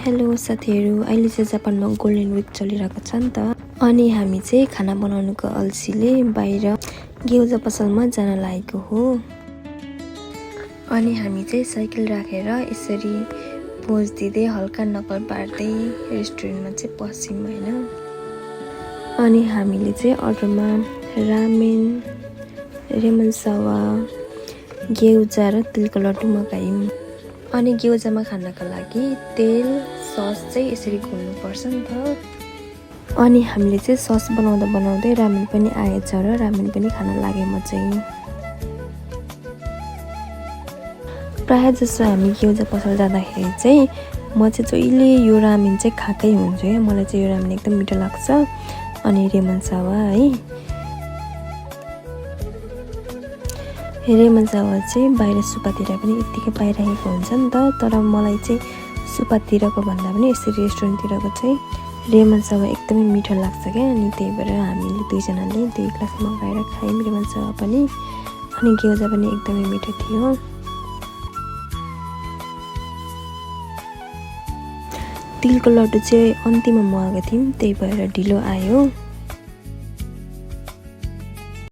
Hello साथीहरू, अहिले चाहिँ जापानमा गोल्डन विक चलिरहेको छ नि त। अनि हामी चाहिँ खाना बनाउनुको अल्छीले बाहिर गेउजा पसलमा जान लागेको हो। अनि हामी चाहिँ साइकल राखेर यसरी पोज दिँदै हल्का नकल पार्दै रेस्टुरेन्टमा चाहिँ पस्यौँ हैन। अनि हामीले चाहिँ अर्डरमा रामेन, रेमन सावा, गेउजा र तिलको लड्डु मगायौँ। अनि गेउजामा खानको लागि तेल सस चाहिँ यसरी घुल्नुपर्छ नि त। अनि हामीले चाहिँ सस बनाउँदा बनाउँदै रामेन पनि आएछ र रामेन पनि खान लागे म चाहिँ। प्रायः जसो हामी गेउजा पसल जाँदाखेरि चाहिँ म चाहिँ जहिले यो रामेन चाहिँ खाएकै हुन्छु है। मलाई चाहिँ यो रामेन एकदम मिठो लाग्छ। अनि रेमन सावा है, रेमन सावा चाहिँ बाहिर सुपातिर पनि यत्तिकै पाइरहेको हुन्छ नि त। तर मलाई चाहिँ सुपातिरको भन्दा पनि यसरी रेस्टुरेन्टतिरको चाहिँ रेमन सावा एकदमै मिठो लाग्छ क्या। अनि त्यही भएर हामीले दुईजनाले 2 ग्लास मगाएर खायौँ रेमन सावा पनि। अनि गेउजा पनि एकदमै मिठो थियो। तिलको लड्डु चाहिँ अन्तिममा मगाएको थियौँ, त्यही भएर ढिलो आयो।